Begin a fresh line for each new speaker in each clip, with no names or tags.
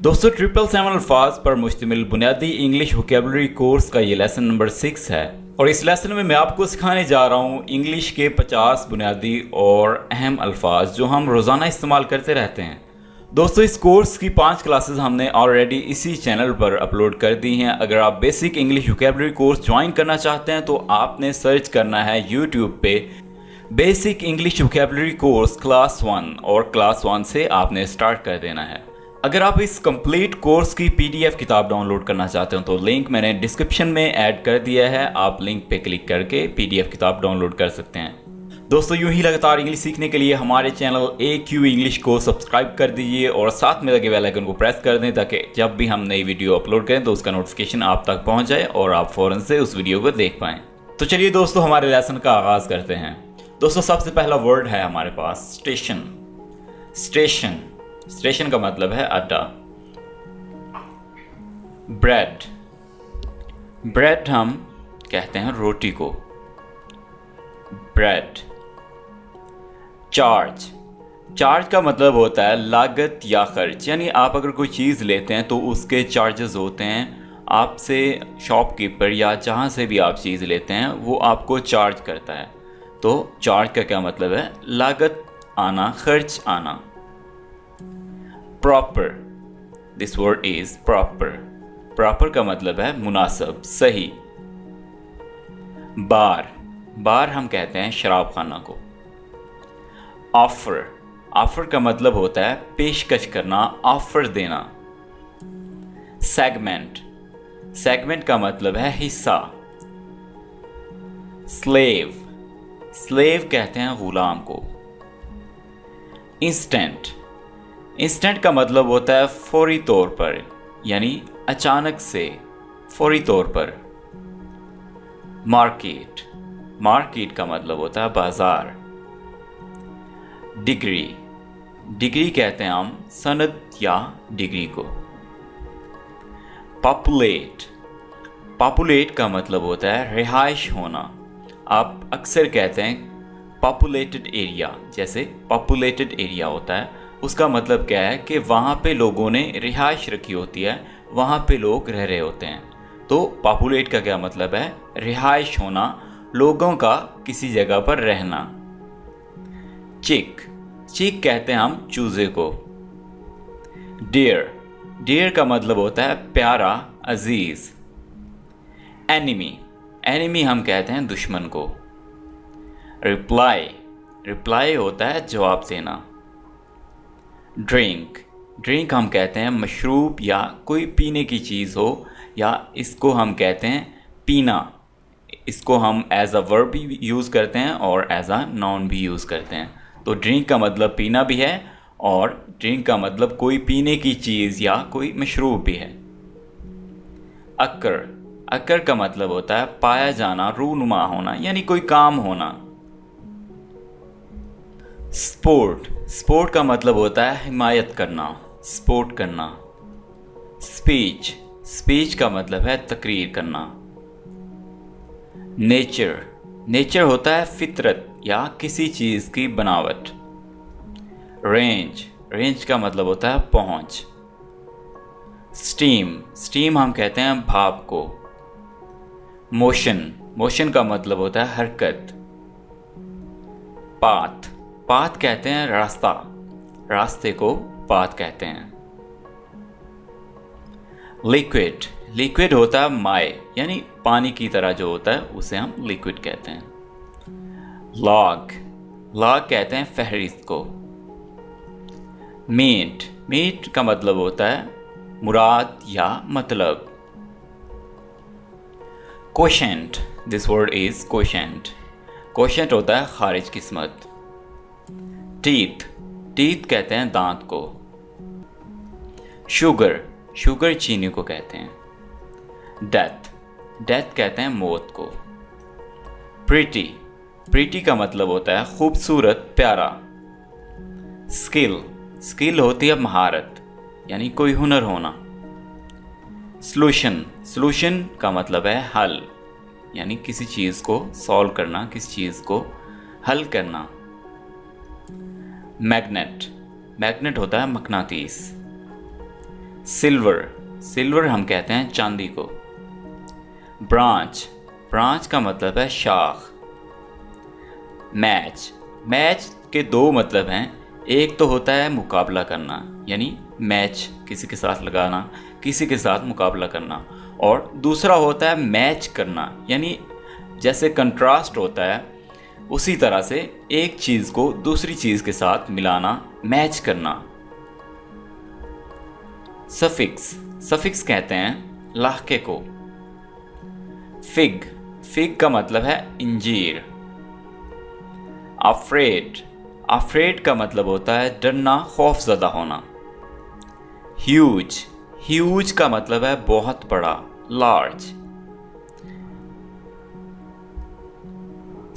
दोस्तों 777 अल्फाज पर मुश्तमिल बुनियादी इंग्लिश वोकेबलरी कोर्स का ये लेसन नंबर 6 है और इस लेसन में मैं आपको सिखाने जा रहा हूँ इंग्लिश के 50 बुनियादी और अहम अल्फाज जो हम रोज़ाना इस्तेमाल करते रहते हैं। दोस्तों इस कोर्स की 5 क्लासेस हमने ऑलरेडी इसी चैनल पर अपलोड कर दी हैं। अगर आप basic English vocabulary course join करना चाहते हैं तो आपने सर्च करना है यूट्यूब पे basic English vocabulary course class 1 और क्लास 1 से आपने स्टार्ट कर देना है। अगर आप इस कंप्लीट कोर्स की पीडीएफ किताब डाउनलोड करना चाहते हो तो लिंक मैंने डिस्क्रिप्शन में ऐड कर दिया है, आप लिंक पे क्लिक करके पीडीएफ किताब डाउनलोड कर सकते हैं। दोस्तों यूं ही लगातार इंग्लिश सीखने के लिए हमारे चैनल AQ इंग्लिश को सब्सक्राइब कर दीजिए और साथ में लगे बेल आइकन को प्रेस कर दें ताकि जब भी हम नई वीडियो अपलोड करें तो उसका नोटिफिकेशन आप तक पहुंच जाए और आप फ़ौरन से उस वीडियो को देख पाएँ। तो चलिए दोस्तों हमारे लेसन का आगाज़ करते हैं। दोस्तों सबसे पहला वर्ड है हमारे पास स्टेशन। स्टेशन स्टेशन का मतलब है अड्डा। ब्रेड ब्रेड हम कहते हैं रोटी को, ब्रेड। चार्ज चार्ज का मतलब होता है लागत या खर्च, यानी आप अगर कोई चीज़ लेते हैं तो उसके चार्जेस होते हैं। आपसे शॉपकीपर या जहाँ से भी आप चीज़ लेते हैं वो आपको चार्ज करता है। तो चार्ज का क्या मतलब है? लागत आना, खर्च आना। Proper, this word is proper. Proper का मतलब है मुनासिब, सही। बार बार हम कहते हैं शराब खाना को। ऑफर ऑफर का मतलब होता है पेशकश करना, ऑफर देना। सेगमेंट सेगमेंट का मतलब है हिस्सा। स्लेव स्लेव कहते हैं गुलाम को। इंस्टेंट इंस्टेंट का मतलब होता है फौरी तौर पर, यानी अचानक से, फौरी तौर पर। मार्केट मार्केट का मतलब होता है बाजार। डिग्री डिग्री कहते हैं हम सनद या डिग्री को। पॉपुलेट पॉपुलेट का मतलब होता है रिहाइश होना। आप अक्सर कहते हैं पॉपुलेटेड एरिया, जैसे पॉपुलेटेड एरिया होता है उसका मतलब क्या है कि वहाँ पे लोगों ने रिहाइश रखी होती है, वहाँ पे लोग रह रहे होते हैं। तो पॉपुलेट का क्या मतलब है? रिहाइश होना, लोगों का किसी जगह पर रहना। चिक चिक कहते हैं हम चूजे को। डियर डियर का मतलब होता है प्यारा, अजीज। एनिमी एनिमी हम कहते हैं दुश्मन को। रिप्लाई रिप्लाई होता है जवाब देना। ड्रिंक ड्रिंक हम कहते हैं मशरूब या कोई पीने की चीज़ हो, या इसको हम कहते हैं पीना। इसको हम एज अ वर्ब भी यूज़ करते हैं और एज अ नाउन भी यूज़ करते हैं। तो ड्रिंक का मतलब पीना भी है और ड्रिंक का मतलब कोई पीने की चीज़ या कोई मशरूब भी है। अक्कर अक्कर का मतलब होता है पाया जाना, रूनुमा होना, यानी कोई काम होना। स्पोर्ट स्पोर्ट का मतलब होता है हिमायत करना, सपोर्ट करना। स्पीच स्पीच का मतलब है तकरीर करना। नेचर नेचर होता है फितरत या किसी चीज़ की बनावट। रेंज रेंज का मतलब होता है पहुंच। स्टीम स्टीम हम कहते हैं भाप को। मोशन मोशन का मतलब होता है हरकत। पाथ पाथ कहते हैं रास्ता, रास्ते को पाथ कहते हैं। लिक्विड लिक्विड होता है माय, यानी पानी की तरह जो होता है उसे हम लिक्विड कहते हैं। लॉग लॉग कहते हैं फहरिस्त को। मीट मीट का मतलब होता है मुराद या मतलब। Quotient this word is quotient quotient होता है खारिज किस्मत। टीथ टीथ कहते हैं दांत को। शुगर शुगर चीनी को कहते हैं। डेथ डेथ कहते हैं मौत को। प्रीटी प्रीटी का मतलब होता है खूबसूरत, प्यारा। स्किल स्किल होती है महारत, यानी कोई हुनर होना। सॉल्यूशन सॉल्यूशन का मतलब है हल, यानी किसी चीज़ को सॉल्व करना, किसी चीज़ को हल करना। मैग्नेट मैग्नेट होता है मकनातीस। सिल्वर, सिल्वर हम कहते हैं चांदी को। ब्रांच, ब्रांच का मतलब है शाख। मैच, मैच के दो मतलब हैं, एक तो होता है मुकाबला करना, यानी मैच किसी के साथ लगाना, किसी के साथ मुकाबला करना, और दूसरा होता है मैच करना, यानी जैसे कंट्रास्ट होता है उसी तरह से एक चीज़ को दूसरी चीज़ के साथ मिलाना, मैच करना। सफिक्स, सफिक्स कहते हैं लाहके को। फिग, फिग का मतलब है इंजीर। अफ्रेड, अफ्रेड का मतलब होता है डरना, खौफज़दा होना। ह्यूज, ह्यूज का मतलब है बहुत बड़ा, लार्ज।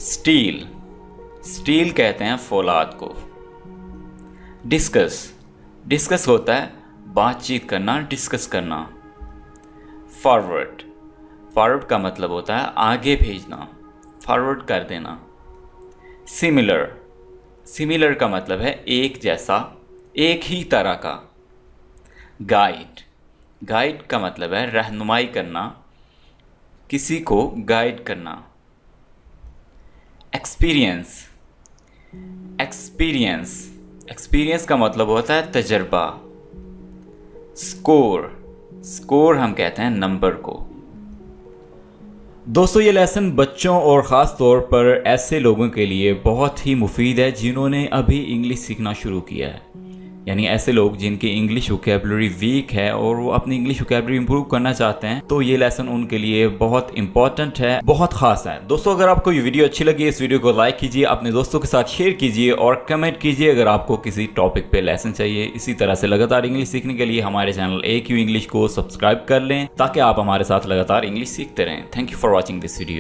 स्टील, स्टील कहते हैं फौलाद को। डिस्कस, डिस्कस होता है बातचीत करना, डिस्कस करना। फॉरवर्ड, फॉरवर्ड का मतलब होता है आगे भेजना, फॉरवर्ड कर देना। सिमिलर, सिमिलर का मतलब है एक जैसा, एक ही तरह का। गाइड, गाइड का मतलब है रहनुमाई करना, किसी को गाइड करना। एक्सपीरियंस, एक्सपीरियंस, एक्सपीरियंस का मतलब होता है तजर्बा। स्कोर, स्कोर हम कहते हैं नंबर को। दोस्तों ये लेसन बच्चों और ख़ास तौर पर ऐसे लोगों के लिए बहुत ही मुफीद है जिन्होंने अभी इंग्लिश सीखना शुरू किया है, यानी ऐसे लोग जिनकी इंग्लिश वोकैबुलरी वीक है और वो अपनी इंग्लिश वोकैबुलरी इंप्रूव करना चाहते हैं, तो ये लेसन उनके लिए बहुत इंपॉर्टेंट है, बहुत ख़ास है। दोस्तों अगर आपको ये वीडियो अच्छी लगी, इस वीडियो को लाइक कीजिए, अपने दोस्तों के साथ शेयर कीजिए और कमेंट कीजिए अगर आपको किसी टॉपिक पे लेसन चाहिए। इसी तरह से लगातार इंग्लिश सीखने के लिए हमारे चैनल AQ इंग्लिश को सब्सक्राइब कर लें ताकि आप हमारे साथ लगातार इंग्लिश सीखते रहें। Thank you for watching this video.